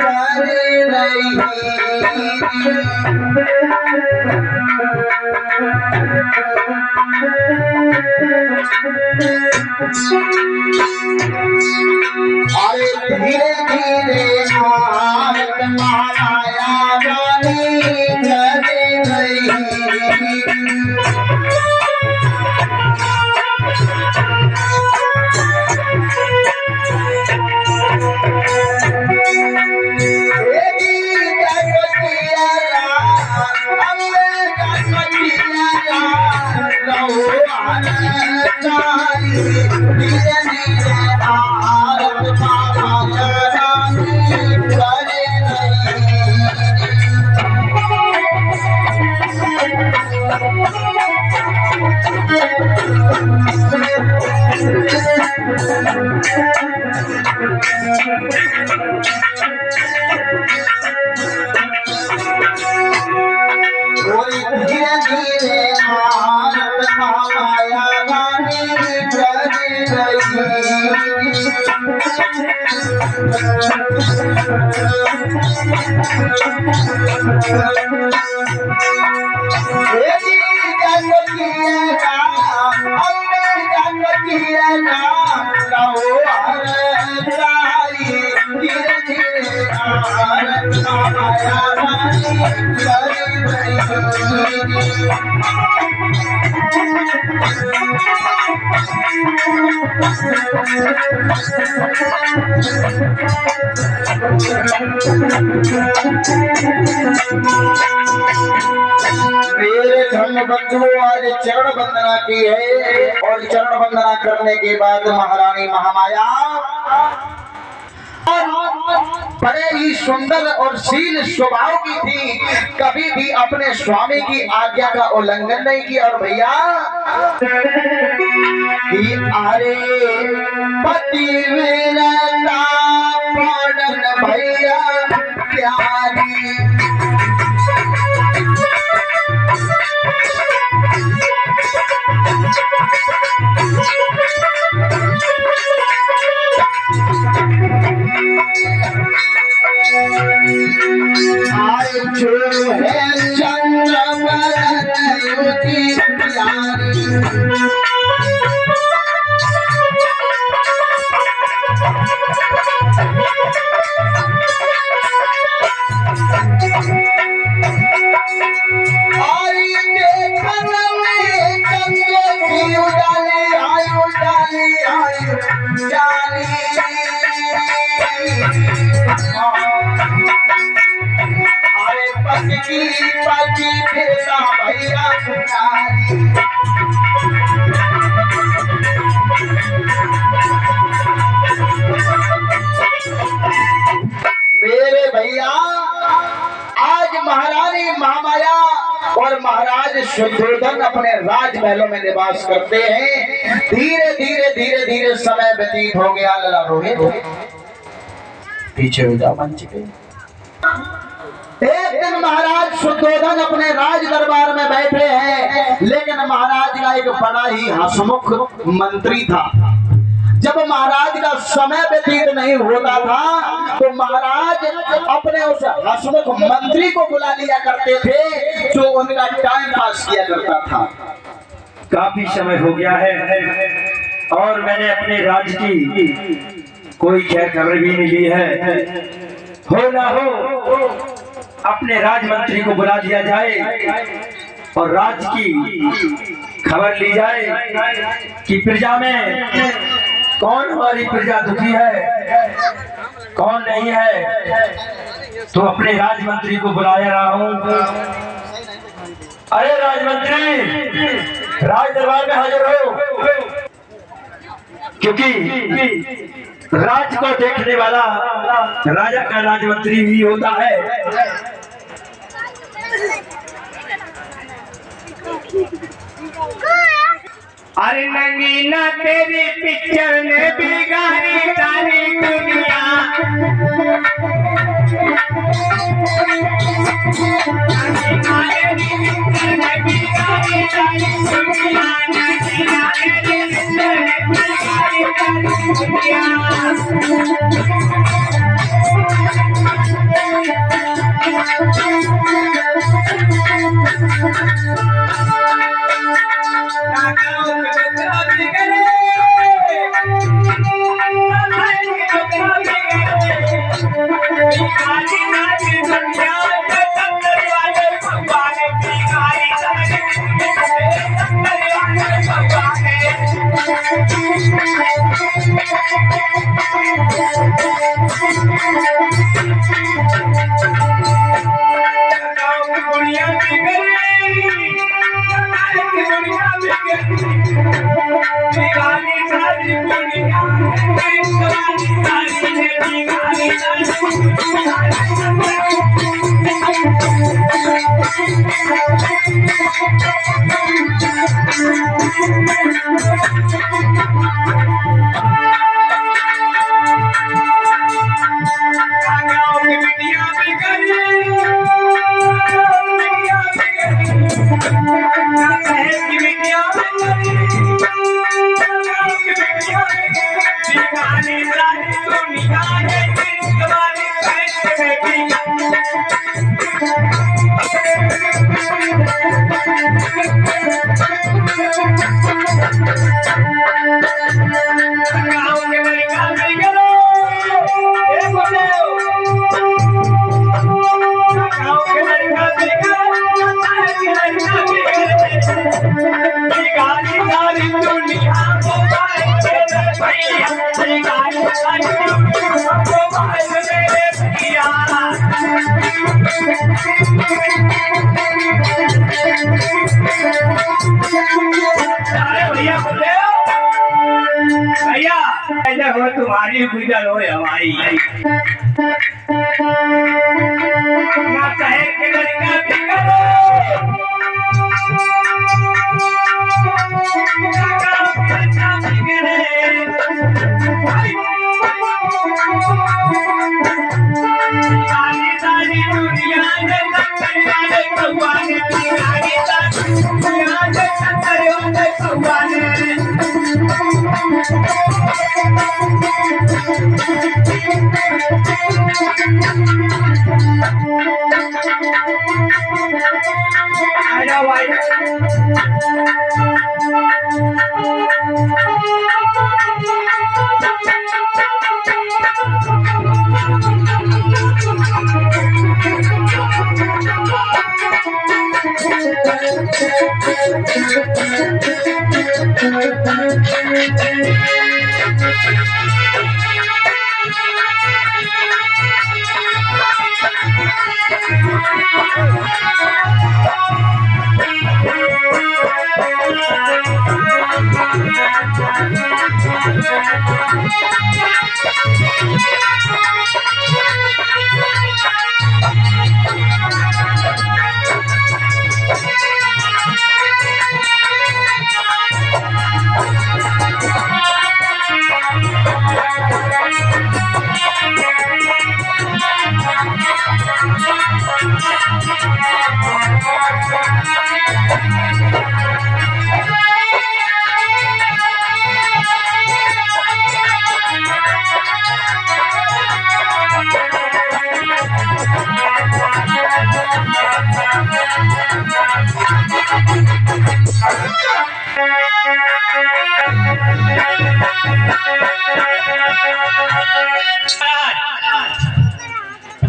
कर रही। अरे धीरे धीरे भारत माया रानी कर रही। मेरे धर्म बंधुओं आज चरण वंदना की है और चरण वंदना करने के बाद महारानी महामाया बड़े ही सुंदर और शील स्वभाव की थी, कभी भी अपने स्वामी की आज्ञा का उल्लंघन नहीं किया। और भैया अरे पतिव्रता पड़न भैया प्यारी। जो है चंद्रवदन युति प्यारी। मेरे भैया आज महारानी महामाया और महाराज शुद्धोधन अपने राजमहलों में निवास करते हैं। धीरे धीरे धीरे धीरे समय व्यतीत हो गया। लला रोहित पीछे हो जाओ मंच पे। एक दिन महाराज शुद्धोधन अपने राज दरबार में बैठे हैं, लेकिन महाराज का एक बड़ा ही हंसमुख मंत्री था। जब महाराज का समय व्यतीत नहीं होता था तो महाराज अपने उस हंसमुख मंत्री को बुला लिया करते थे, जो उनका टाइम पास किया करता था। काफी समय हो गया है और मैंने अपने राज की कोई खबर भी नहीं ली है। हो ना हो अपने राजमंत्री को बुला दिया जाए और राज की खबर ली जाए कि प्रजा में कौन हमारी प्रजा दुखी है, कौन नहीं है। तो अपने राजमंत्री को बुलाया रहा हूं। अरे राजमंत्री, राज दरबार में हाजिर हो, क्योंकि राज को देखने वाला राजा का राजमंत्री ही होता है। अरे नगीना तेरी पिक्चर ने बिगाड़ी सारी दुनिया। भैया हो तुम्हारी गुजर हो हमारी ना कहे कि लड़का भी करो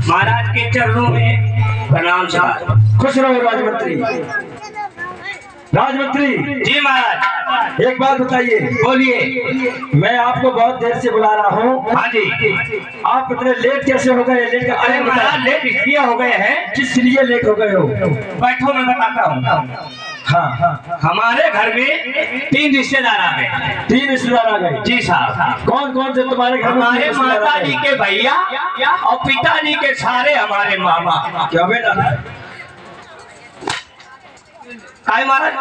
महाराज के चरणों में प्रणाम साहब। खुश रहो राजमंत्री। राजमंत्री जी महाराज। एक बात बताइए। बोलिए। मैं आपको बहुत देर से बुला रहा हूँ। हाँ जी। आप इतने लेट कैसे हो गए? लेट अरे महाराज लेट इसलिए हो गए हैं। किस लिए लेट हो गए हो? बैठो मैं बताता हूँ। हाँ, हमारे घर में 3 रिश्तेदार आ गए। 3 रिश्तेदार आ गए? जी साहब। कौन कौन से तुम्हारे घर में? हमारे माता जी के भैया और पिताजी के सारे हमारे मामा। क्या बेटा? काय महाराज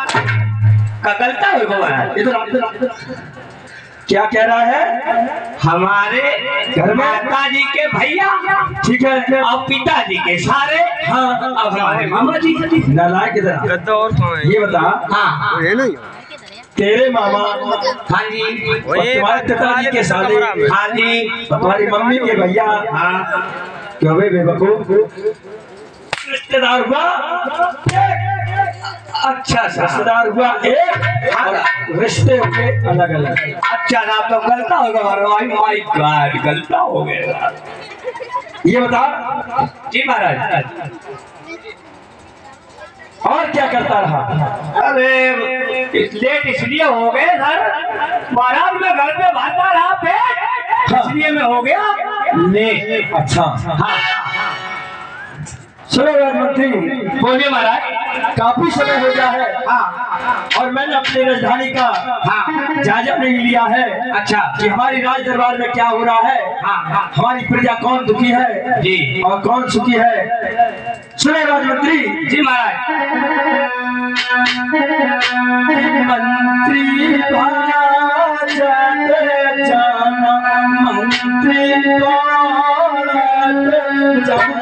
का गलता है महाराज? इधर क्या कह रहा है? हमारे घर में माता जी के भैया, ठीक है, और पिताजी के सारे, हाँ, अब हमारे मामा जी। नालायक इधर ये बता। हाँ तेरे मामा, हाँ जी, तुम्हारे पिताजी के साले, हाँ जी, तुम्हारी मम्मी के भैया, हाँ, क्यों बे बेवकूफ रिश्तेदार हुआ? अच्छा रिश्तेदार हुआ एक और रिश्ते हुए अलग अलग। अच्छा ना तो गलता होगा माय गॉड गलता हो गया। ये बता जी महाराज और क्या करता रहा? अरे लेट इसलिए हो गए सर महाराज मैं घर पे भागता रहा पेट इसलिए मैं हो गया लेट। अच्छा हाँ सुनो राजमंत्री, बोलिए महाराज। काफी समय हो गया है हाँ और मैंने अपनी राजधानी का हाँ जायजा नहीं लिया है। अच्छा कि हमारी राज दरबार में क्या हो रहा है, हाँ हमारी प्रजा कौन दुखी है जी और कौन सुखी है। सुने राजमंत्री जी महाराज। मंत्री भाजत जाना मंत्री दौड़त जाना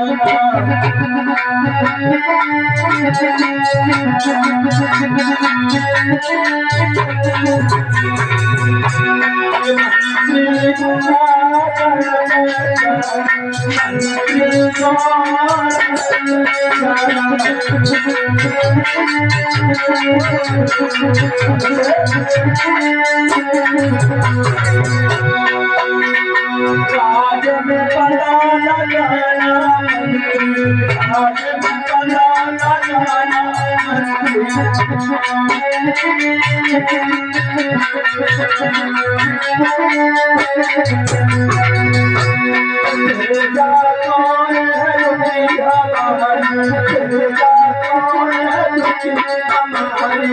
राज में पता लगाना राज में पता लगाना तेरा कौन है दुनिया हमारी, तेरा कौन है दुनिया हमारी।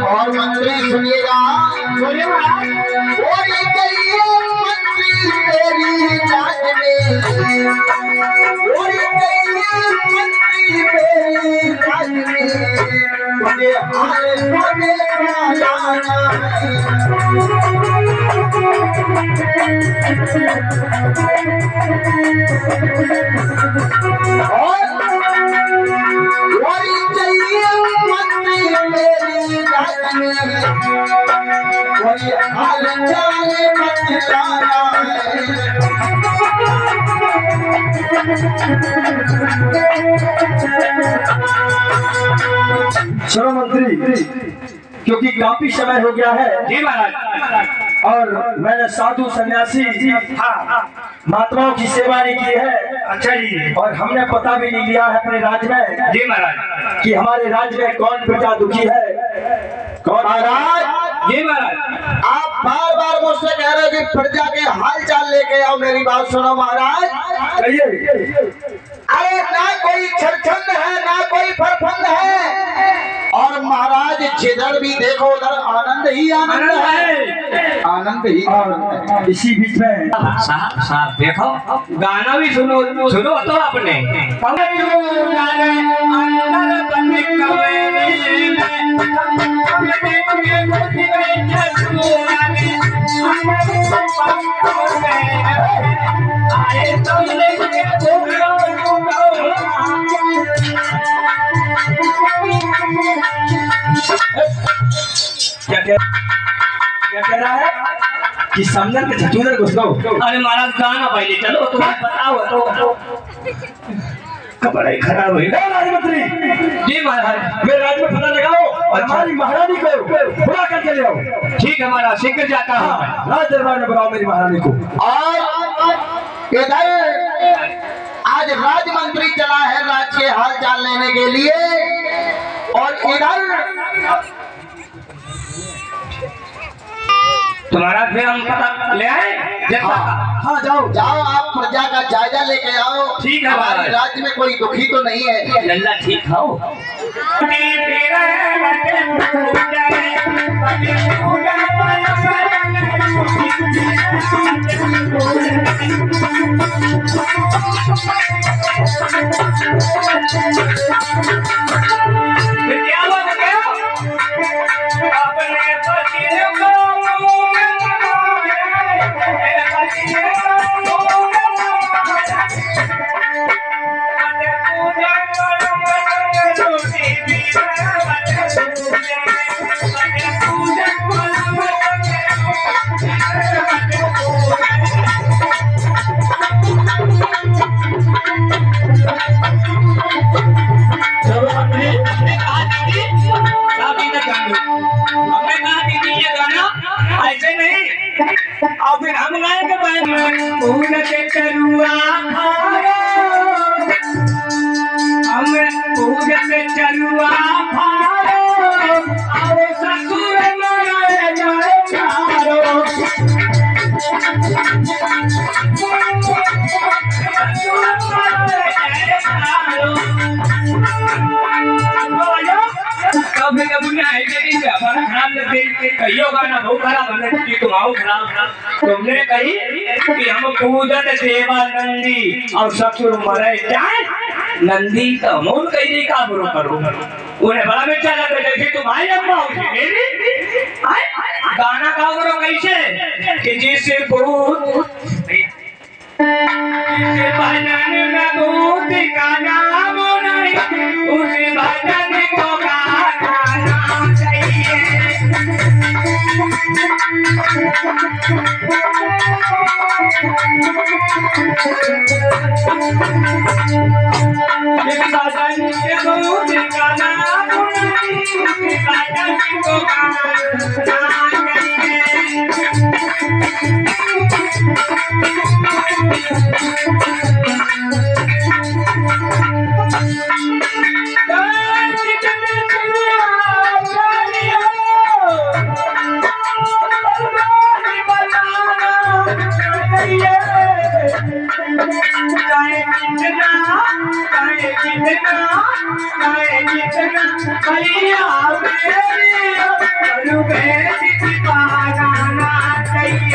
और मंत्री सुनिएगा, और ये कहिए मंत्री तेरी जात में, और ये कहिए मंत्री तेरी जात में, मुझे हाल मुझे जाना और ये कहिए मंत्री तेरी जात में, कोई हाल चाल मत जाना सुनो मंत्री, क्योंकि काफी समय हो गया है जी महाराज और मैंने साधु सन्यासी महात्माओं की सेवा नहीं की है। अच्छा जी और हमने पता भी नहीं लिया है अपने राज्य में जी महाराज कि हमारे राज्य में कौन प्रजा दुखी है कौन। महाराज जी महाराज आप बार बार मुझसे कह रहे हो कि प्रजा के हाल चाल लेके आओ, मेरी बात सुनो महाराज। कहिए। अरे ना कोई छरछंद है ना कोई कोई फरफंद है। और महाराज जिधर भी देखो उधर आनंद ही आनंद है, आनंद ही आनंद है। इसी बीच में साहब देखो गाना भी सुनो सुनो तो आपने क्या कह रहा है कि समझन के छचूदर घुस गो। अरे महाराज गाना पहले चलो तुम बताओ तो कपड़े खराब हुई राजमंत्री जी महाराज। मेरे राज्य में पता लगाओ और हमारी महारानी को बुला करके ले आओ। ठीक है महाराज शीघ्र जाता हूँ मैं। राज दरबार में बुलाओ मेरी महारानी को। और इधर आज राजमंत्री चला है राज्य के हाल चाल लेने के लिए। और इधर तुम्हारा फिर हम पता ले आए जनता का। हाँ जाओ जाओ आप प्रजा का जायजा लेके आओ। ठीक है हमारे महाराज। राज्य में कोई दुखी तो नहीं है। लल्ला ठीक हो ऐसे नहीं। और फिर हम गाएंगे पून के चरुआ खारो, हम पून के चरुआ खारो, आओ ससुर मनाए जाए चारो। कभी कभी खराब लगती कहियो गाना बहुत खराब लगती तुम आओ खराब। तुमने कही कि हम पूजन देवानंदी और ससुर मरे जाए नंदी तो मोल कही का बुरो करो। उन्हें बड़ा बेचा लग जैसे तुम आए अम्मा मेरी गाना गाओ करो कैसे कि जिस भूत भजन में भूत का नाम नहीं उस भजन को गाना चाहिए। भजन के भूत का नाम नहीं उस भजन को गाना चाहिए।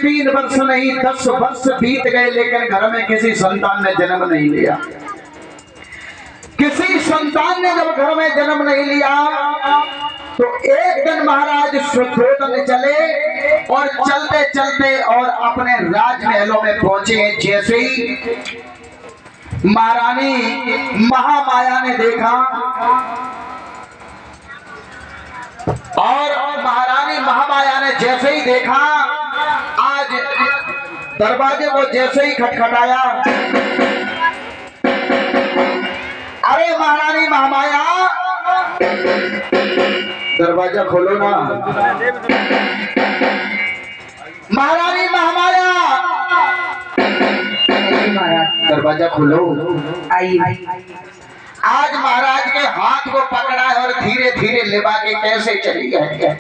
3 वर्ष नहीं 10 वर्ष बीत गए, लेकिन घर में किसी संतान ने जन्म नहीं लिया। किसी संतान ने जब घर में जन्म नहीं लिया तो एक दिन महाराज सुद्धोधन चले और चलते चलते और अपने राजमहलों में पहुंचे। जैसे ही महारानी महामाया ने देखा और महारानी महामाया ने जैसे ही देखा, आज दरवाजे को जैसे ही खटखटाया, अरे महारानी महामाया दरवाजा खोलो ना, महारानी महामाया दरवाजा खोलो। आज महाराज के हाथ को पकड़ा और धीरे धीरे लिबा के कैसे चली गए।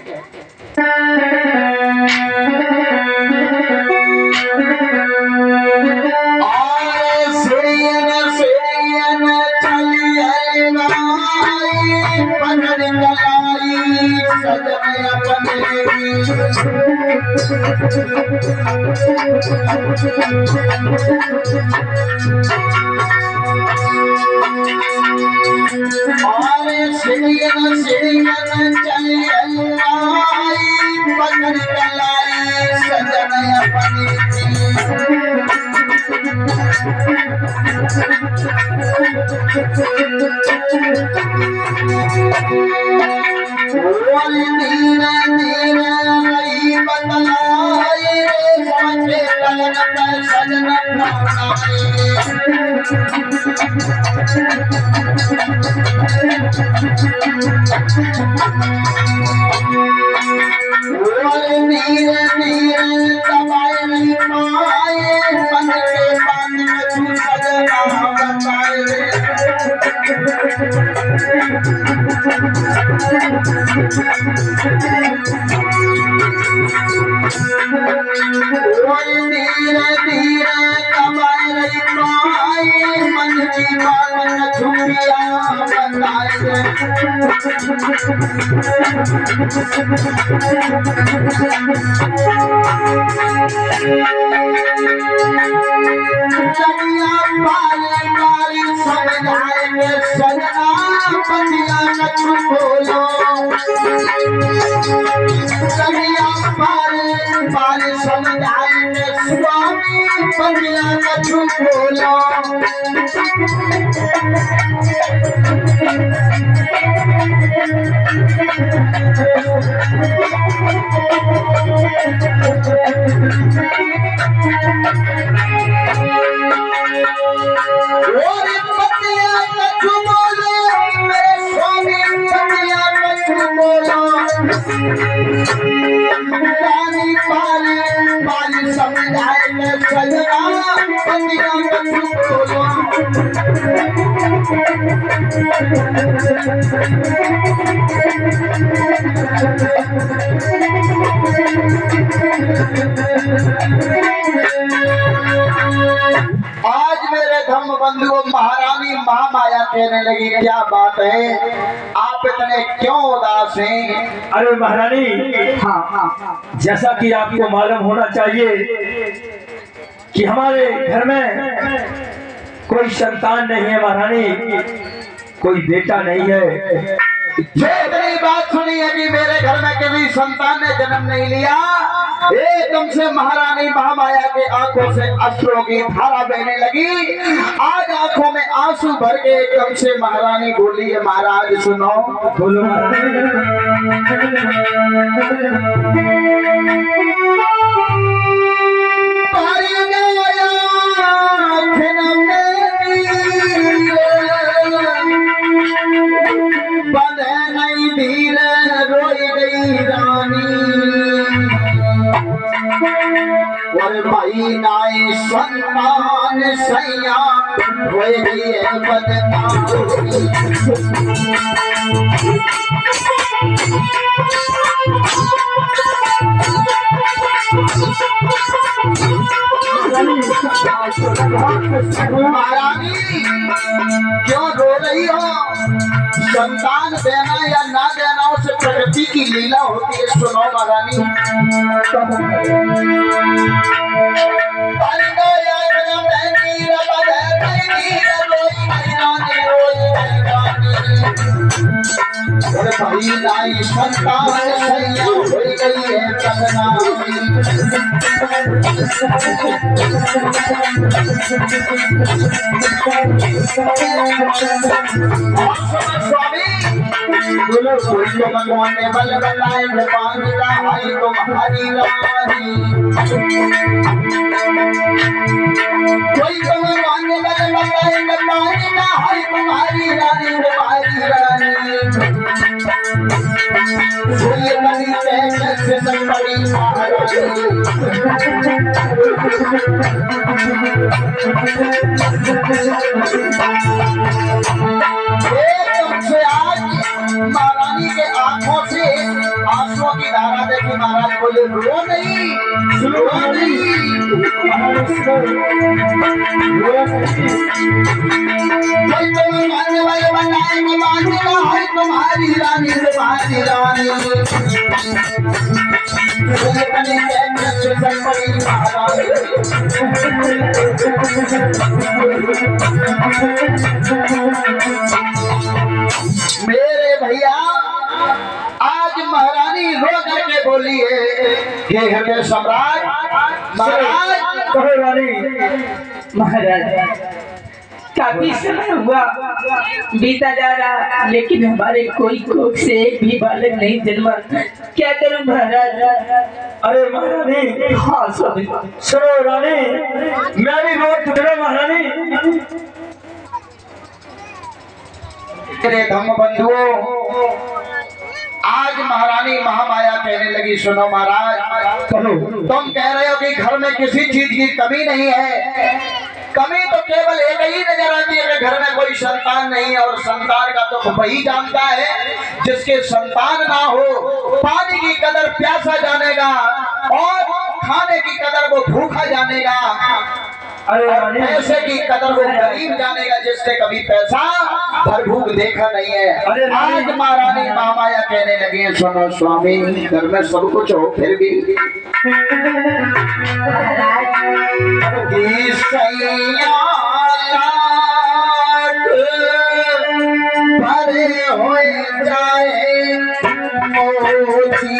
आज मेरे धर्म बंधुओं महारानी महामाया कहने लगी, क्या बात है, आप इतने क्यों उदास हैं? अरे महारानी, हाँ, जैसा कि आपको मालूम होना चाहिए कि हमारे घर में कोई संतान नहीं है महारानी, कोई बेटा नहीं है। ये इतनी बात सुनी है कि मेरे घर में किसी संतान ने जन्म नहीं लिया, एकदम से महारानी महामाया के आंखों से अश्रुओं की धारा बहने लगी। आज आंखों में आंसू भर के एकदम से महारानी बोली है, महाराज सुनो। बोलो। और भाई नाई संतान सैया हो गई है बदनाम। महारानी क्यों रो रही हो? संतान देना या ना देना उसे प्रकृति की लीला होती है। सुनो महारानी, भाई नाई संतान सैया हो गई है स्वामी बोलो कोई तो भगवान ने बल बताए पानी का भाई तुम्हारी रानी, कोई तो भगवान ने बल बताए पानी का भाई तुम्हारी रानी, तुम्हारी रानी ये बड़ी से बड़ी महारानी के आंखों से आंसुओं की धारा देखी। महाराज बोले रो नहीं, रो नहीं, कोई तुम्हें मानने वाले बनाए मानने का है तुम्हारी रानी, तुम्हारी रानी मेरे भैया आज महारानी रो करके बोली है कि हृदय सम्राट महाराज, महाराज काफी समय हुआ बीता जा रहा, लेकिन हमारे कोई कोख से एक भी बालक नहीं जन्मा, क्या करूं महाराज? अरे महारानी, हाँ स्वामी। सुनो रानी, मैं भी बहुत टुकड़ा महारानी। मेरे धम्म बंधुओं, आज महारानी महामाया कहने लगी सुनो महाराज, तुम कह रहे हो कि घर में किसी चीज की कमी नहीं है, कमी तो केवल एक ही नजर आती है कि घर में कोई संतान नहीं है, और संतान का तो वही जानता है जिसके संतान ना हो। पानी की कदर प्यासा जानेगा और खाने की कदर वो भूखा जानेगा, पैसे की कदर वो गरीब जानेगा जिसने कभी पैसा भर भूख देखा नहीं है। आज महारानी महामाया कहने लगी है सुनो स्वामी, घर में सब कुछ हो फिर भी भरे हो जाए मोती,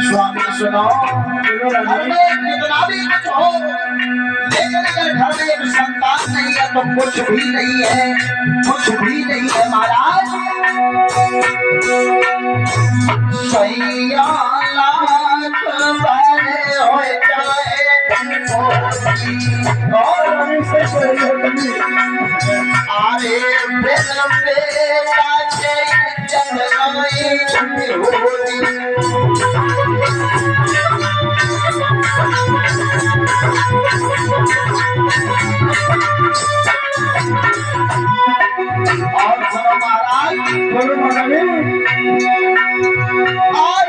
स्वामी सुनो, घर में कितना भी कुछ हो, लेकिन अगर घर में एक संतान नहीं है तो कुछ भी नहीं है, कुछ भी नहीं है महाराज। सैया लाख बने हो जाए आरे बेटा के जगलाई होली, और सुनो महाराज, बोलो महारानी, और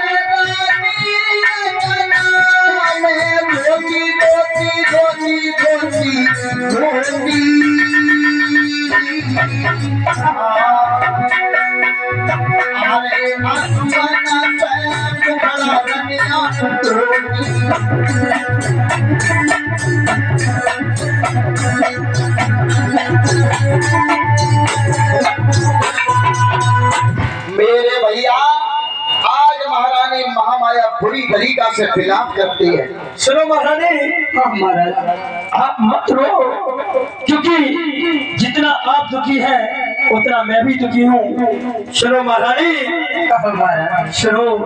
धोती धोती धोती धोती धोती अरे आसमाना पैर बड़ा रंगिया मेरे भैया आज महारानी महामाया बुरी तरीका से खिलाफ करती है। सुनो महारानी, हाँ महाराज, आप मत रो, क्योंकि जितना आप दुखी हैं उतना मैं भी दुखी हूँ। सुनो महारानी, सुनो,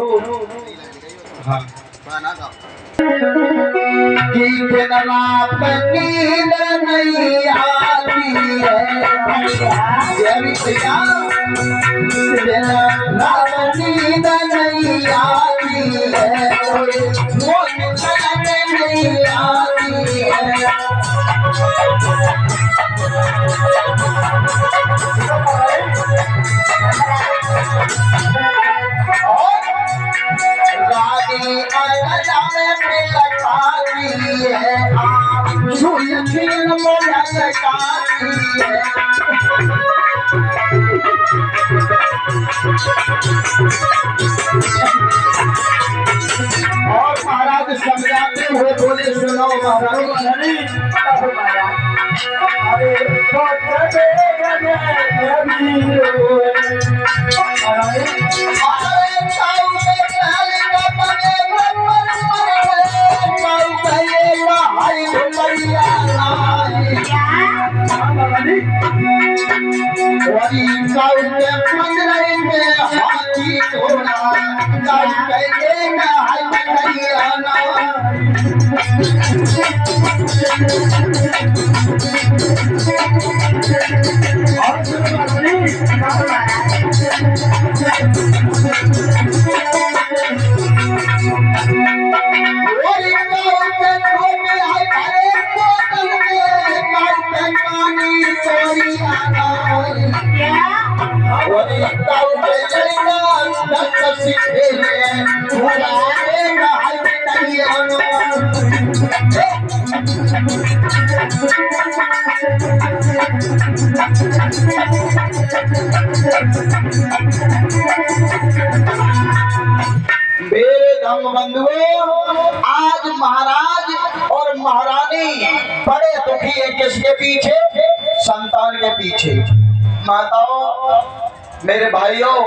कि दिन रात नींद नहीं आती है, दिन रात नींद नहीं आती है, मोन चलन नहीं आती है। और रानी आया में पिलकाती है सुई छीन मोला सकाती है। और महाराज समझाते हुए बोले सुनो महारानी अरे हाथी घोड़ा मेरे धर्म बंधुओं, आज महाराज और महारानी बड़े दुखी हैं। किसके पीछे? संतान के पीछे। माताओं, मेरे भाइयों,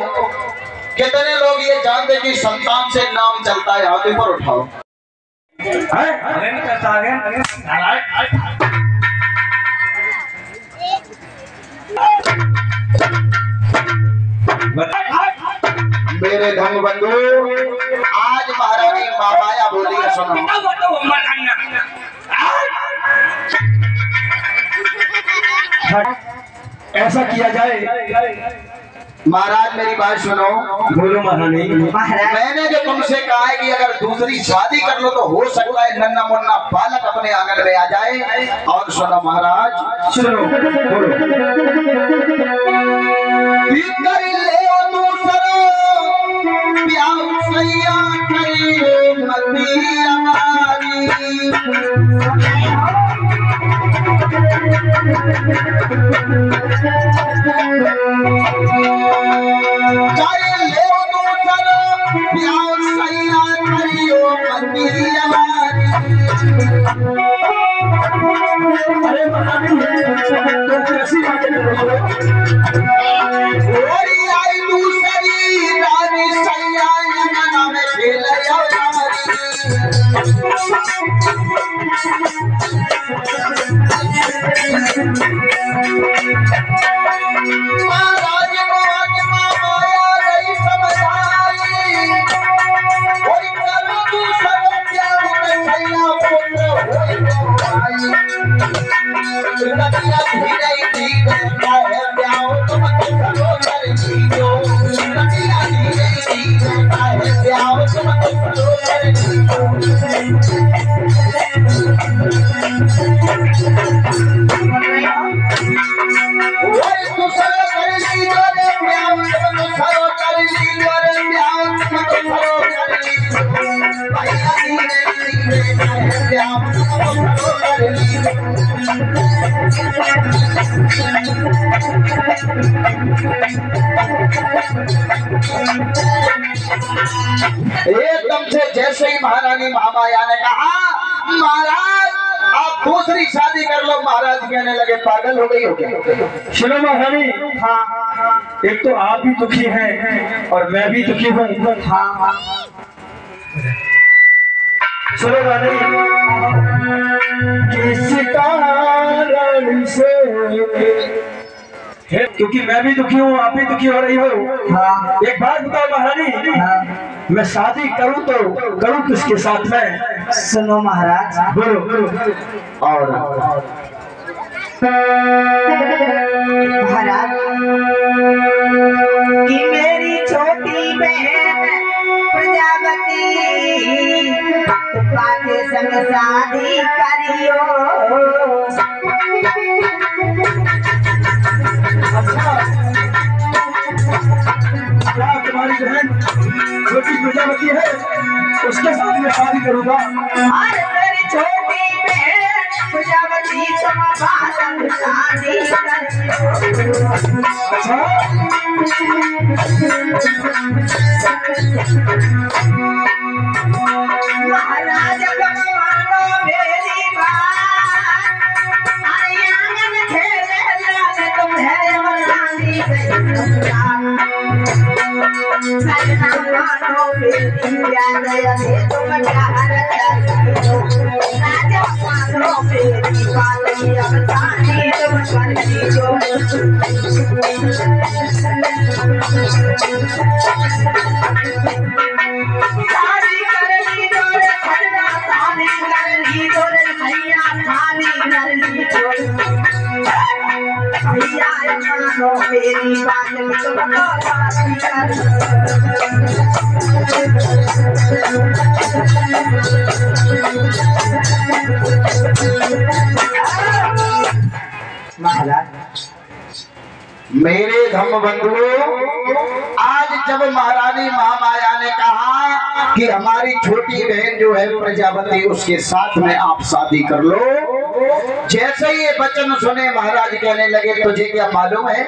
कितने लोग ये जानते कि संतान से नाम चलता है? हाथ ऊपर उठाओ। मेरे धन बंधु, आज महारानी मामाया बोली है, सुनो। ऐसा किया जाए। महाराज मेरी बात सुनो। बोलो महारानी। मैंने जो तुमसे कहा है कि अगर दूसरी शादी कर लो तो हो सकता है नन्ना मुन्ना बालक अपने आंगन में आ जाए। और सुनो महाराज, सुनो, बोलो। अरे महारानी, ऐसी बातें एकदम से जैसे ही महारानी महामाया ने कहा, महाराज आप दूसरी शादी कर लो, महाराज कहने लगे पागल हो गई हो क्या? सुनो महारानी, एक तो आप भी दुखी हैं और मैं भी दुखी हूँ। सुनो महारानी, किस कारण से, क्योंकि मैं भी दुखी हूँ, आप भी दुखी हो रही हो। एक बात बताओ महारानी, मैं शादी करूँ तो करूँ किसके साथ में? सुनो महाराज, बोलो। और महाराज कि मेरी छोटी बहन प्रजापति के संग शादी करियो। तुम्हारी बहन छोटी हमारी प्रजापति है उसके साथ में शादी करूंगा। अरे मेरी छोटी बहन प्रजापति समाधान शादी अच्छा महाराज कमानो मेरी बात अरे आंगन खेले लाल तुम है मरानी सजना मानो मेरी याद अरे तुम प्यार राजा मानो मेरी बात अब तानी तुम करती जो शादी करनी जोरे खड़ना शादी करनी जोरे भैया शादी करनी जोरे भैया मानो मेरी बात तुम शादी कर महाराज मेरे धर्म बंधुओं, आज जब महारानी महामाया ने कहा कि हमारी छोटी बहन जो है प्रजापति उसके साथ में आप शादी कर लो, जैसे ही ये वचन सुने महाराज कहने लगे तुझे क्या मालूम है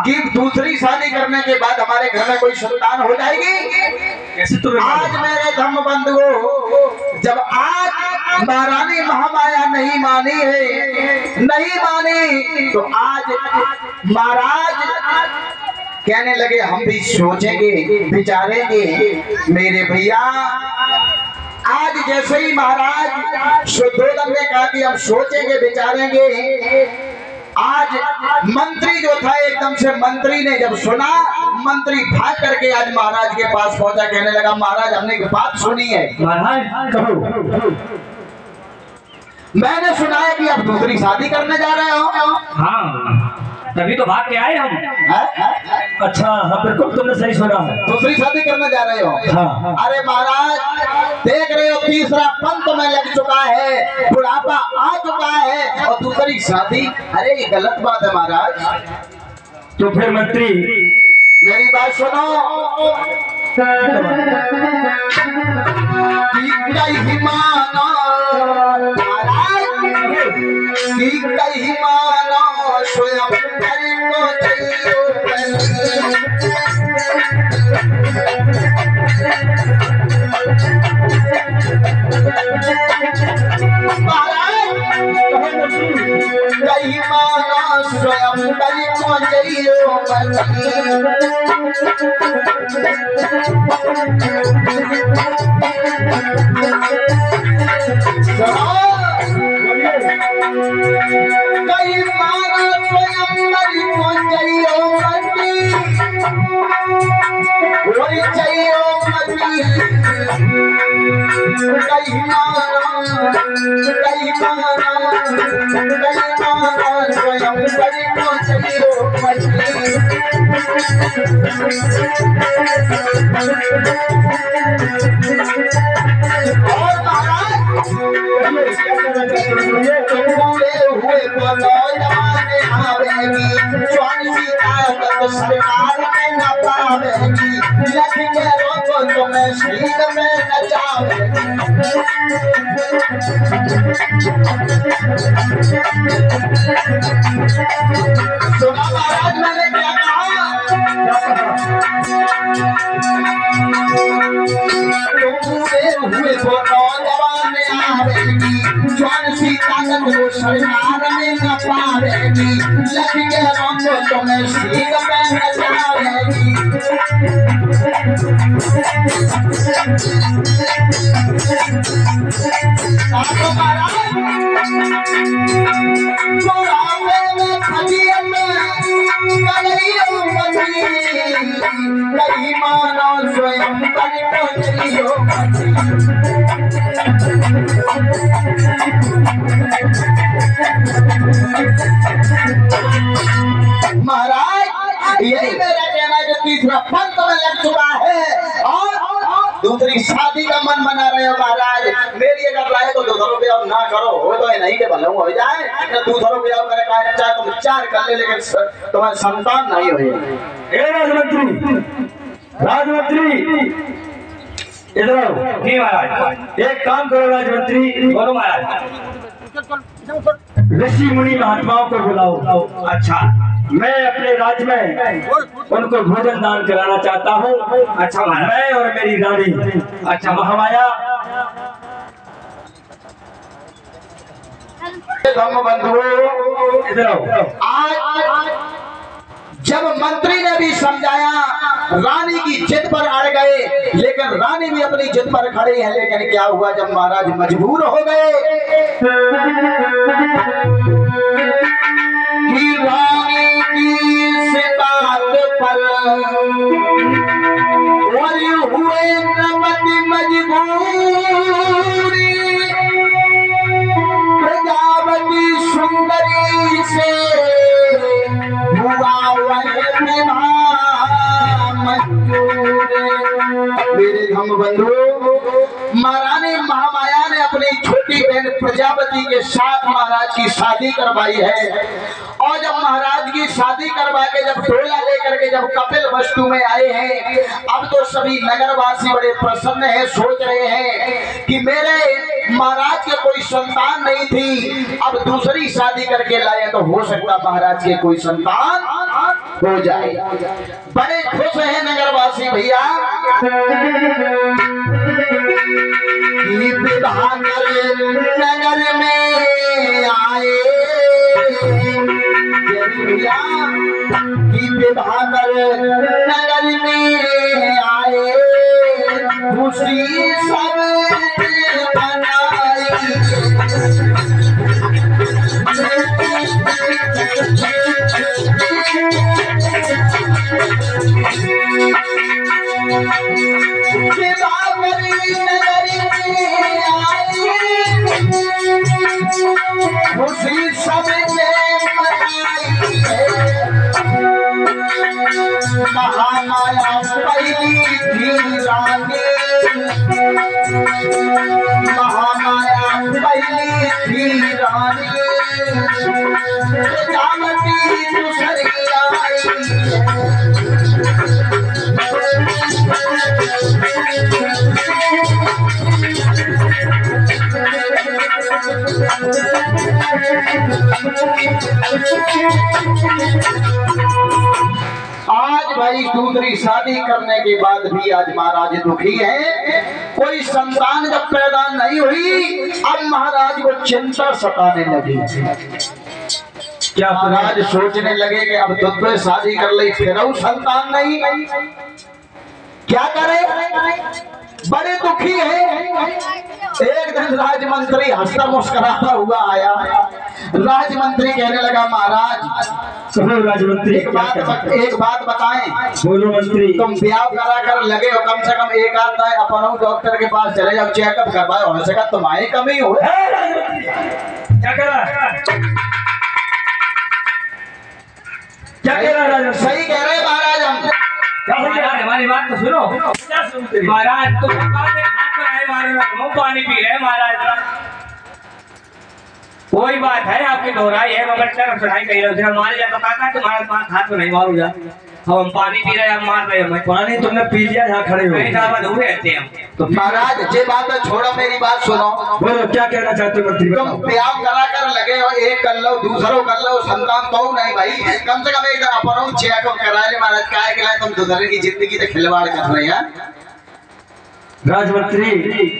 कि दूसरी शादी करने के बाद हमारे घर में कोई संतान हो जाएगी? कैसे तुम्हें आज मेरे धर्म बंधुओं, जब आज महारानी महामाया नहीं मानी है, नहीं मानी, तो आज महाराज कहने लगे हम भी सोचेंगे विचारेंगे। मेरे भैया आज जैसे ही महाराज शुद्धोदन ने कहा कि हम सोचेंगे विचारेंगे, आज मंत्री जो था एकदम से मंत्री ने जब सुना, मंत्री भाग करके आज महाराज के पास पहुंचा, कहने लगा महाराज हमने एक बात सुनी है। महाराज कहो। मैंने सुना है कि आप दूसरी शादी करने जा रहे हो। हाँ तभी तो भाग के आए हम। अच्छा हाँ बिल्कुल तुमने सही सुना है, दूसरी शादी करने जा रहे हो। हाँ। अरे महाराज देख रहे हो तीसरा पंथ में लग चुका है, बुढ़ापा आ चुका है और दूसरी शादी, अरे ये गलत बात है महाराज। तो फिर मंत्री मेरी बात सुनो, कहीं मानो कहीं मानो स्वयं कहीं मानो स्वयं कई मारा स्वयं मरी चाहिए वही चाहिए कई मारा स्वयं मरी चाहिए और महाराज हुए जमाने आवेगी, स्वामी सीता सरकार में न पावेगी, लखेंगे रोको तुम्हें शीत में नचावेगी। सुना महाराज मैंने क्या कहा? हुए जमाने आवेगी, ज्वान सीता को सरकार में न पावेगी, लखेंगे रोको तुम्हें शीत में नचावेगी। कहीं मानो स्वयं महाराज यही मेरा कहना है कि तीसरा पंथ में लग चुका है और दूसरी शादी का मन बना रहे हो महाराज। मेरी अगर राय तो दूसरों ब्याह ना करो, हो तो नहीं के भले हो जाए, दूसरों ब्याह करे चाहे तुम 4 कर ले, लेकिन तुम्हारे संतान नहीं हो। राजमंत्री राजमंत्री इधर आओ। जी महाराज। एक काम करो राजमंत्री, बोलो महाराज। ऋषि मुनि महात्माओं को बुलाओ। अच्छा मैं अपने राज्य में उनको भोजन दान कराना चाहता हूँ। अच्छा महाराज। मैं और मेरी रानी अच्छा महामाया। धम्म बंधुओं, इधर आओ। आज जब मंत्री ने भी समझाया, रानी की जिद पर अड़ गए, लेकिन रानी भी अपनी जिद पर खड़ी है। लेकिन क्या हुआ, जब महाराज मजबूर हो गए कि रानी की इस बात पर और हुए नमति मजबूरी, प्रजापति सुंदरी से हुआ मेरे धम्म बंधु, महारानी महामाया ने अपनी छोटी बहन प्रजापति के साथ महाराज की शादी करवाई है। और जब महाराज की शादी करवा के जब डोला लेकर के जब कपिल वस्तु में आए हैं, अब तो सभी नगरवासी बड़े प्रसन्न हैं, सोच रहे हैं कि मेरे महाराज के कोई संतान नहीं थी, अब दूसरी शादी करके लाए तो हो सकता महाराज के कोई संतान हो जाए। बड़े खुश हैं नगरवासी भैया। नगर में आए भैया, नगर में आए, खुशी सब बनाई। खुशी सबने महामाया पहली थी रानी, महामाया पहली थी रानी, प्रजापति दूसरी आई। आज भाई दूसरी शादी करने के बाद भी आज महाराज दुखी है, कोई संतान जब पैदा नहीं हुई, अब महाराज को चिंता सताने लगी। क्या महाराज सोचने लगे कि अब खुद पे शादी कर ली, फिर संतान नहीं, क्या करे, बड़े दुखी है। एक दिन राजमंत्री हंसता मुस्कुराता हुआ आया। राजमंत्री कहने लगा, महाराज सुनो राजमंत्री, एक बात बताएं। बोलो मंत्री। तुम ब्याह करा कर लगे हो, कम से कम एक आध अपन डॉक्टर के पास चले जाओ, चेकअप करवाओ, हो सका तुम्हारी कमी हो। क्या करा, क्या कह रहा है? सही कह रहे महाराज। हम हमारी बात तो सुनो महाराज। तुम पानी पी रहे महाराज, कोई बात है आपकी दोहराई है, मगर चरम चढ़ाई कही रहे हो। मान लिया तो काका तुम्हारा पास हाथ में नहीं मारू जा, हम पानी पी रहे हैं, हम मार रहे हैं। पानी तुमने पी लिया, यहाँ खड़े हो दूर रहते हैं हम। तो महाराज ये बात है, छोड़ो मेरी बात सुनो। बोलो क्या कहना चाहते हो मंत्री? तुम ब्याह करा कर लगे हो, एक कर लो, दूसरों कर लो, संतान तो नहीं भाई, कम से कम एक अपन चेकअप करा ले महाराज। क्या है तुम दूसरे की जिंदगी से खिलवाड़ कर रहे हैं। राजमंत्री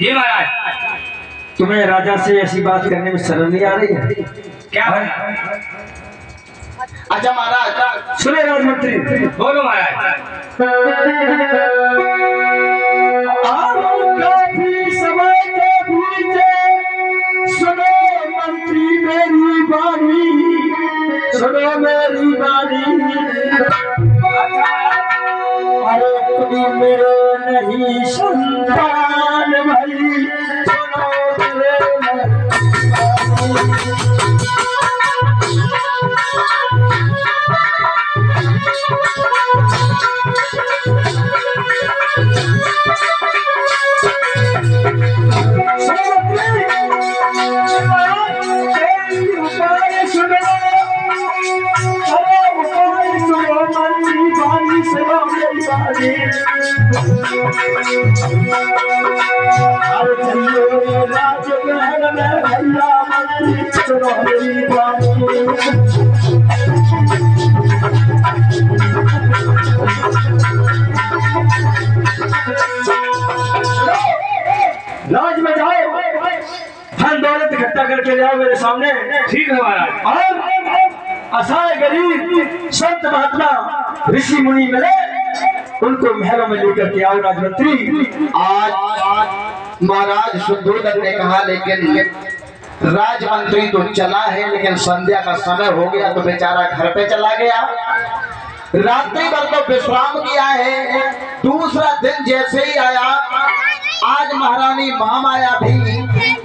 जी महाराज, तुम्हें राजा से ऐसी बात करने में शर्म नहीं आ रही है क्या है? अच्छा महाराज सुने राजमंत्री। बोलो महाराज। काफी समय के बीते सुनो मंत्री मेरी बानी, सुनो मेरी बानी। अरे तुम मेरे नहीं संतान भाई, सुनो मेरे राज में जाओ, धन दौलत इकट्ठा करके ले आओ मेरे सामने। ठीक है महाराज। और असहाय गरीब संत महात्मा ऋषि मुनि मिले, उनको महलों में लेकर के आओ राजमंत्री। आज महाराज शुद्धोदन ने कहा, लेकिन राजमंत्री तो चला है, लेकिन संध्या का समय हो गया तो बेचारा घर पे चला गया। रात्रि भर तो विश्राम किया है। दूसरा दिन जैसे ही आया, आज महारानी महामाया भी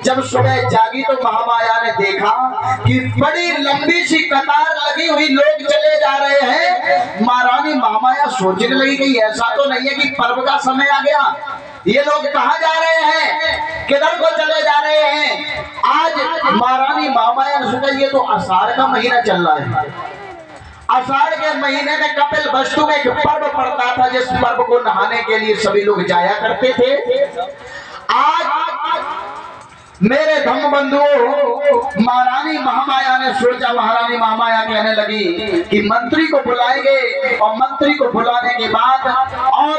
जब सुबह जागी तो महामाया ने देखा कि बड़ी लंबी सी कतार लगी हुई लोग चले जा रहे हैं। महारानी महामाया सोचने लगी कि ऐसा तो नहीं है कि पर्व का समय आ गया, ये लोग कहाँ जा रहे हैं, किधर को चले जा रहे हैं। आज महारानी महामाया ने सोचा ये तो आषाढ़ का महीना चल रहा है। आषाढ़ के महीने में कपिल वस्तु में एक पर्व पड़ता था, जिस पर्व को नहाने के लिए सभी लोग जाया करते थे। आज मेरे धम्म बंधुओं, महारानी महामाया ने सोचा, महारानी महामाया कहने लगी कि मंत्री को बुलाएंगे और मंत्री को बुलाने के बाद और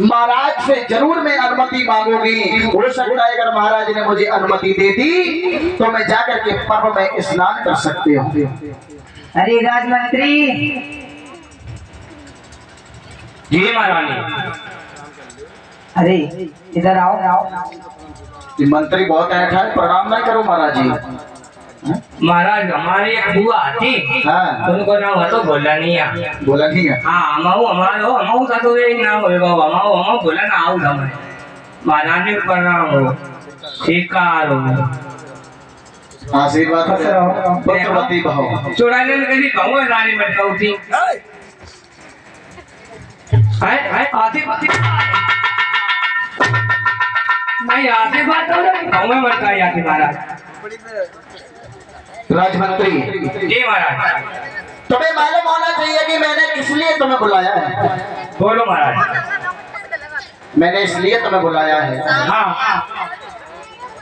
महाराज से जरूर मैं अनुमति मांगूंगी। हो सकता है अगर महाराज ने मुझे अनुमति दे दी तो मैं जाकर के पर्व में स्नान कर सकती हूँ। अरे राजमंत्री जी महारानी। अरे इधर आओ। ये मंत्री बहुत ऐठा है, प्रणाम नहीं करो महाराज जी। महाराज हमारी एक बुआ थी, हाँ। उनको नाम तो बोला नहीं है। बोला नहीं है। हाँ हमाऊ हमारो हमाऊ का तो एक नाम होगा, हमाऊ हमाऊ बोला ना आऊ हमें महारानी को प्रणाम हो, स्वीकार हो, आशीर्वाद पुत्रवती भाव। चुराने कभी कहूँ रानी मटका उठी आती नहीं आती बात हो रही कहूँ मटका आती महाराज। राजमंत्री जी महाराज। तुम्हें मालूम होना चाहिए कि मैंने किस लिए तुम्हें बुलाया है। बोलो महाराज। मैंने इसलिए तुम्हें बुलाया है हाँ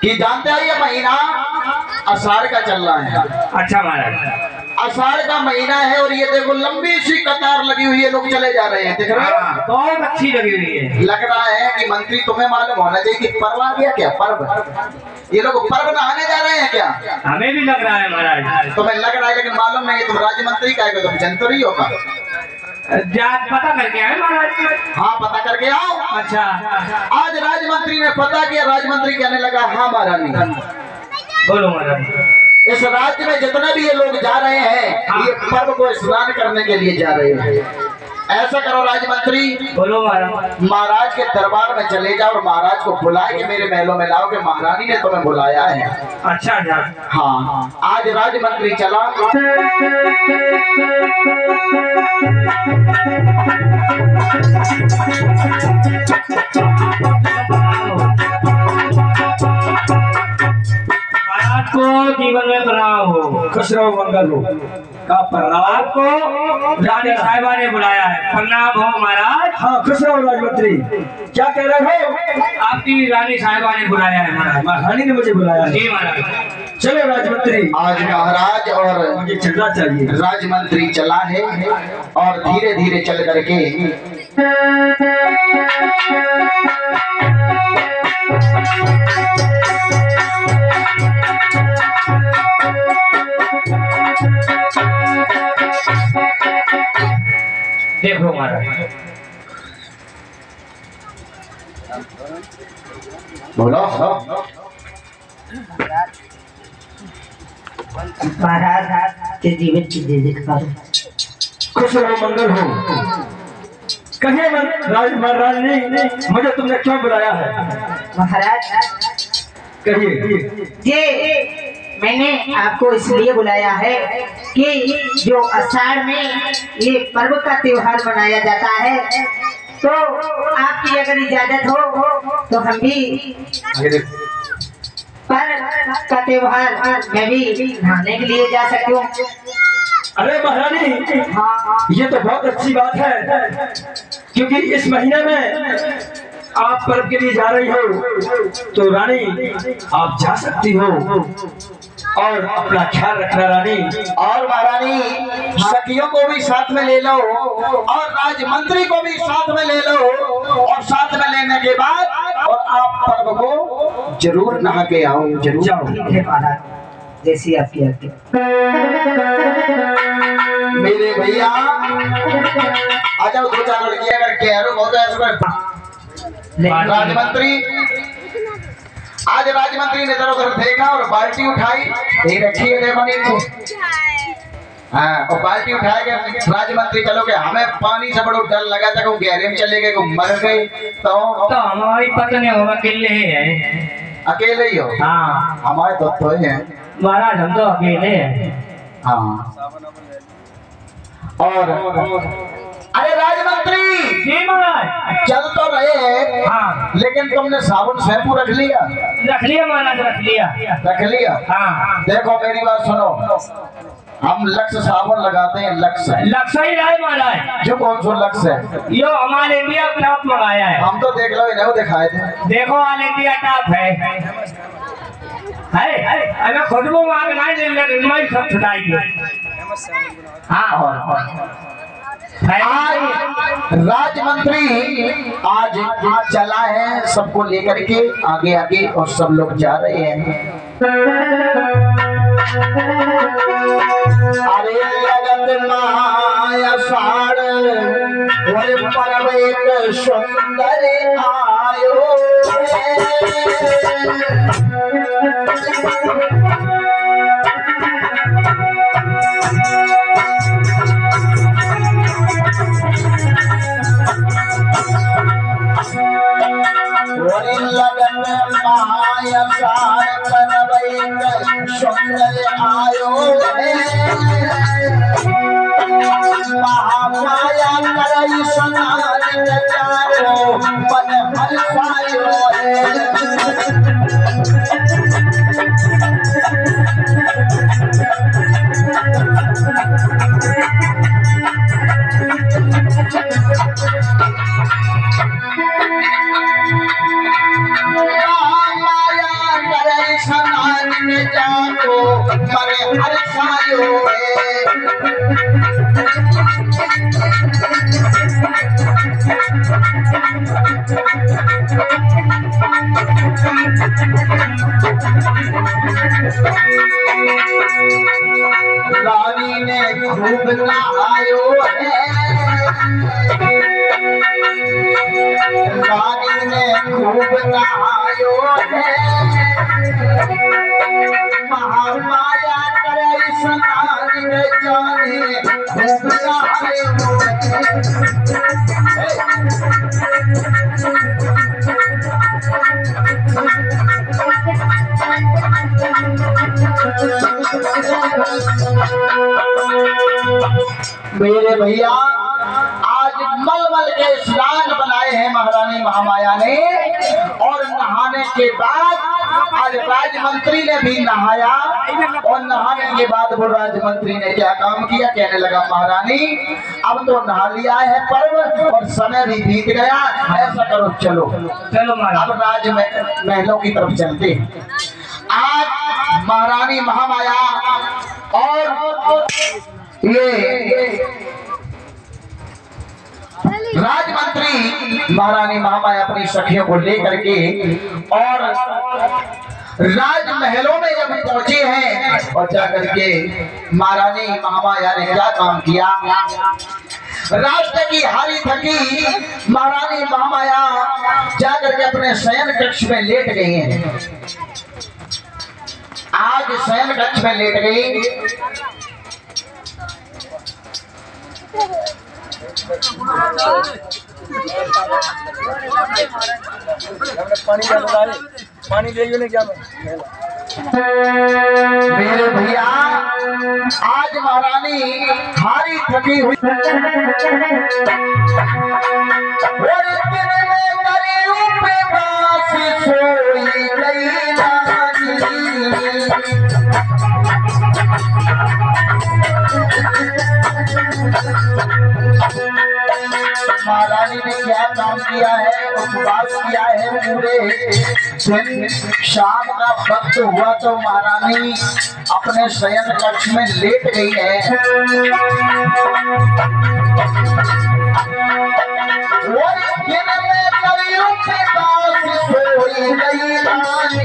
कि जानते हो ये महीना आषाढ़ का चल रहा है। अच्छा महाराज। आषाढ़ का महीना है और ये देखो लंबी सी कतार लगी हुई है, लोग चले जा रहे हैं, दिख रहे हैं। बहुत अच्छी लगी हुई है। लग रहा है कि मंत्री तुम्हें मालूम होना चाहिए कि पर्व आ गया। क्या पर्व? ये लोग पर्व नहाने जा रहे हैं क्या? हमें भी लग रहा है महाराज। तुम्हें लग रहा है लेकिन मालूम नहीं। तुम राज्य का है, तुम जनता ही होगा। जात पता करके आए महाराज। हाँ पता करके आओ। अच्छा। आज राजमंत्री ने पता किया। राजमंत्री कहने लगा, हाँ महारानी बोलो महाराज। इस राज्य में जितने भी ये लोग जा रहे हैं, ये पर्व को स्नान करने के लिए जा रहे हैं। ऐसा करो राजमंत्री, बोलो महाराज। महाराज के दरबार में चले जाओ और महाराज को बुलाए के मेरे महलों में लाओ कि महारानी ने तुम्हें बुलाया है। अच्छा अच्छा। हाँ आज राजमंत्री चला। आपको जीवन में प्रणाम हो, खुश रहो, मंगल हो। का प्रणाम। आपको रानी साहिबा ने बुलाया है। प्रणाम हो महाराज। हाँ खुश रहो राजमंत्री। क्या कह रहे हो? आपकी रानी साहिबा ने बुलाया है महाराज। महारानी ने मुझे बुलाया है। जी महाराज। चलो राजमंत्री। आज महाराज और मुझे चलना चाहिए। राजमंत्री चला है और धीरे धीरे चल करके देखो महाराज। बोलो। महाराज के जीवन की जय जयकार। खुश रहो, मंगल हो। कहिए महाराज ने मुझे तुमने क्यों बुलाया है? महाराज कहिए। ये मैंने आपको इसलिए बुलाया है कि जो आषाढ़ में ये पर्व का त्योहार मनाया जाता है, तो आपकी अगर इजाजत हो तो हम भी पर्व का त्योहार मैं भी नहाने के लिए जा सकूं। अरे महारानी, हाँ ये तो बहुत अच्छी बात है, क्योंकि इस महीने में आप पर्व के लिए जा रही हो, तो रानी आप जा सकती हो और अपना ख्याल रखना रानी। और महारानी सखियों को भी साथ में ले लो और राजमंत्री को भी साथ में ले लो, और साथ में लेने के बाद और आप पर्व को जरूर नहा के आओ, जरूर जाओ। ठीक है महाराज, जैसी आपकी आज्ञा। मेरे भैया आ जाओ, दो चार लड़कियां अगर कह हो तो ऐसा राजमंत्री। आज राजमंत्री ने इधर उधर देखा और बाल्टी उठाई, ये रखी है देखो नीचे। हाँ, और बाल्टी उठा के राजमंत्री चलो के हमें पानी से बड़ा डर लगा था, को गहरे में चले गए, को मर गए तो हमारी पत्नी हम अकेले ही हैं। अकेले ही हो? हाँ हमारे तो हैं महाराज, हम तो अकेले हैं। हाँ। और अरे राजमंत्री जी महाराज। चल तो रहे हैं, हाँ लेकिन तुमने साबुन शैम्पू रख लिया? रख लिया महाराज, रख लिया। रख लिया? हाँ देखो मेरी बात सुनो, हम लक्स साबुन लगाते हैं, लक्स है। लक्ष्य ही रहे महाराज। जो कौन सा लक्स है? यो हमारे इंडिया टॉप मंगाया है। हम तो देख लो इन्हें दिखाए थे। देखो ऑल इंडिया टॉप है। अगर खुशबू मांगना है सब छुटाएगी। हाँ आज राजमंत्री आज चला है सबको लेकर के आगे आगे, और सब लोग जा रहे हैं। अरे लगत माया साड़ और परव एक सुंदर आयो लगन माया सार करवैक सुंदर आयो महामाया करई सनान जाओ मन हर्षायो जाओ मरे हर सायो रानी ने खूब नहायो है, रानी ने खूब नहायो है, महामाया करे स्नान में जाने खूब नहायो मेरे भैया आज मलमल के स्नान बनाए हैं महारानी महामाया ने, और नहाने के बाद आज राजमंत्री ने भी नहाया, और नहाने के बाद वो राजमंत्री ने क्या काम किया, कहने लगा महारानी अब तो नहा लिया है पर्व और समय भी बीत गया, ऐसा करो चलो चलो महाराज अब राज महलों की तरफ चलते हैं। आज महारानी महामाया और ये राजमंत्री महारानी महामाया अपनी सखियों को लेकर के और राजमहलों में जब पहुंचे हैं, और जाकर के महारानी महामाया ने क्या काम किया, रास्ते की हारी थकी महारानी महामाया जाकर के अपने शयन कक्ष में लेट गई हैं। आज शयन कक्ष में लेट गई, पानी दे क्या मेरे भैया आज महारानी हारी थकी हुई और इतने में करीब पे बासी सोई गई रानी। महारानी ने क्या काम किया है, उपवास किया है पूरे दिन। शाम का वक्त हुआ तो महारानी अपने शयन कक्ष में लेट गई है। वो दिन में कलियों के पास सोई गई रानी।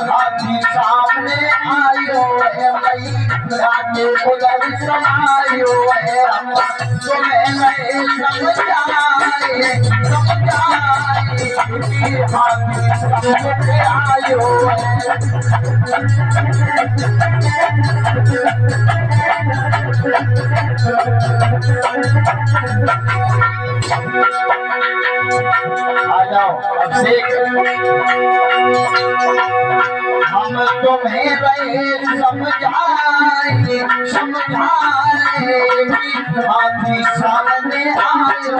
हाथी सामने आयो है मई आगे उधर समायो है, तुम्हें नहीं समझाए हाथी सामने आयो है। आ जाओ अब देख, हम तुम्हें रहे समझाए हाथी सामने आयो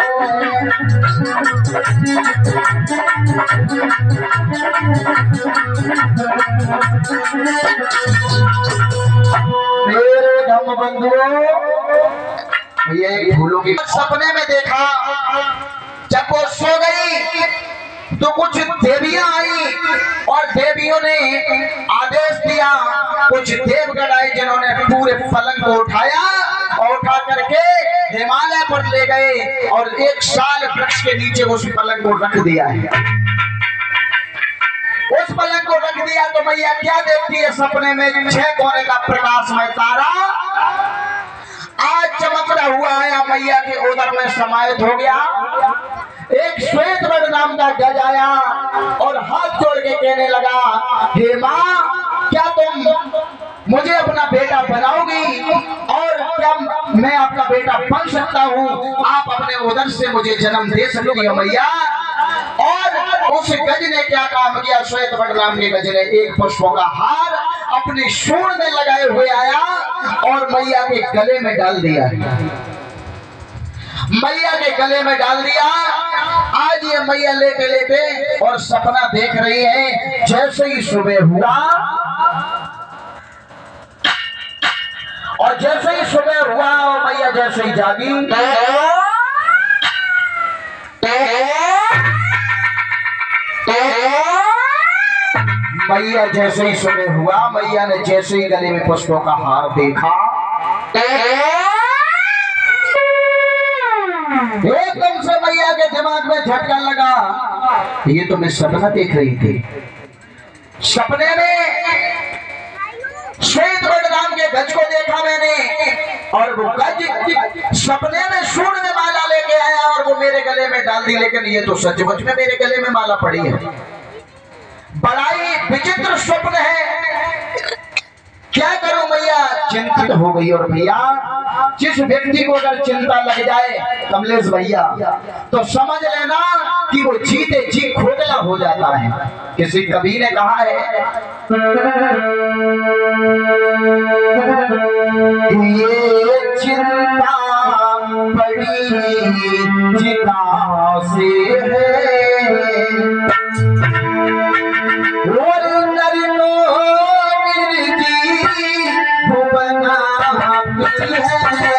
मेरे धम बंधुओं। ये फूलों की सपने में देखा, जब वो सो गई तो कुछ देवियां आई और देवियों ने आदेश दिया, कुछ देवगण आए जिन्होंने पूरे पलंग को उठाया और उठा करके हिमालय पर ले गए और 1 साल वृक्ष के नीचे उस पलंग को रख दिया है। उस पलंग को रख दिया तो मैया क्या देखती है सपने में, 6 कोने का प्रकाशमय तारा आज चमकता हुआ आया, मैया के उदर में समाहित हो गया। एक श्वेत वर्ण नाम का गज आया और हाथ जोड़ के कहने लगा, हे माँ, क्या तुम मुझे अपना बेटा बनाओगी और क्या मैं आपका बेटा बन सकता हूँ? आप अपने उदर से मुझे जन्म दे सकती हो मैया। और उस गज ने क्या काम किया, श्वेत वर्ण नाम के गज ने एक पुष्पों का हार अपनी सूंड में लगाए हुए आया और मैया के गले में डाल दिया। मैया के गले में डाल दिया। आज ये मैया लेटे लेटे और सपना देख रही है। जैसे ही सुबह हुआ और जैसे ही सुबह हुआ और मैया जैसे ही जागी, मैया जैसे ही सुबह हुआ, मैया ने जैसे ही गले में पुष्पों का हार देखा, एकदम से मैया के दिमाग में झटका लगा, ये तो मैं सपना देख रही थी। सपने में श्वेत वर्ण नाम के गज को देखा मैंने और वो गज सपने में सूंड में माला लेके आया और वो मेरे गले में डाल दी। लेकिन ये तो सचमुच में मेरे गले में माला पड़ी है। बड़ा ही विचित्र स्वप्न है। क्या करूं मैया? चिंतित हो गई। और भैया, जिस व्यक्ति को अगर चिंता लग जाए कमलेश भैया, तो समझ लेना कि वो जीते जी खोखला हो जाता है। किसी कवि ने कहा है, ये चिंता बड़ी चिता से है और नरनो निर्जी भुवना है।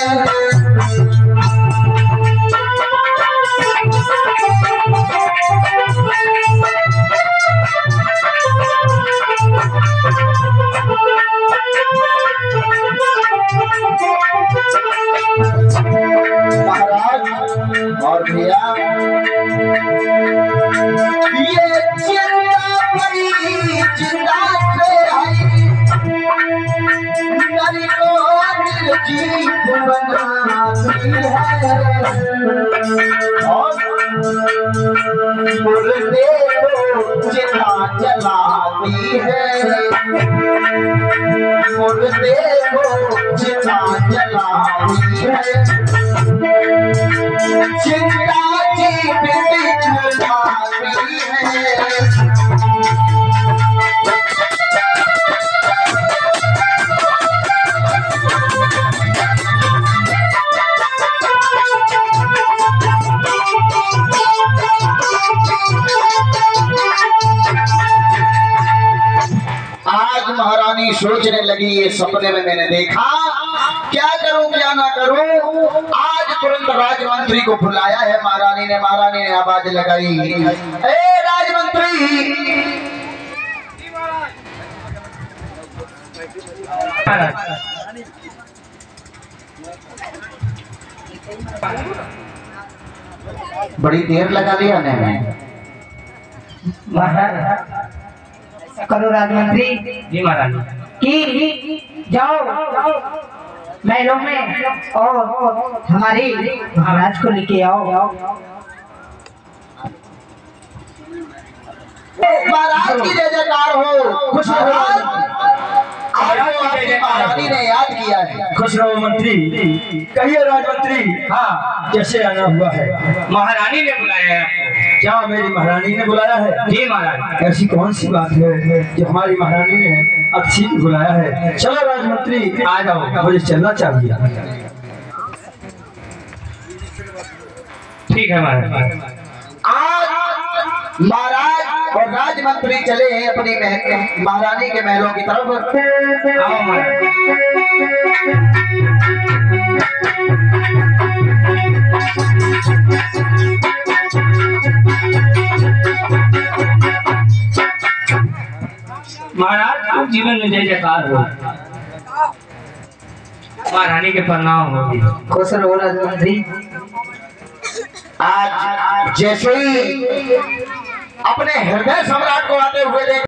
महाराज और भैया, ये चिंता बड़ी चिंता से है, जीत बनाती है और मुर्दे को जिंदा जलाती है, मुर्दे को जिंदा जलाती है, जिंदा जीत दिखलाती है। आज महारानी सोचने लगी, ये सपने में मैंने देखा, क्या करूं क्या ना करूं। आज तुरंत राजमंत्री को बुलाया है महारानी ने। महारानी ने आवाज लगाई, ए राजमंत्री। बड़ी देर लगा दी आने में। महाराज करो राजमंत्री जी महारानी कि जाओ महलों में और हमारे महाराज को लेके आओ। महाराज की जय जयकार हो। खुश महाराज, आपको आपकी महारानी ने याद किया है। खुश रहो मंत्री। कहिए राजमंत्री। हाँ, कैसे आना हुआ है? महारानी ने बुलाया है आपको। क्या मेरी महारानी ने बुलाया है? जी महाराज। ऐसी कौन सी बात है जो हमारी महारानी ने अच्छी बुलाया है? चलो राजमंत्री आ जाओ, मुझे चलना चाहिए। ठीक है महाराज। आज महाराज और राजमंत्री चले हैं अपनी महारानी के महलों की तरफ। आओ महाराज। महाराज आप जीवन में जय जयकार हो। महारानी के प्रणाम होगी। खुश रहो राजमंत्री। आज जैसे ही अपने हृदय सम्राट को आते हुए देख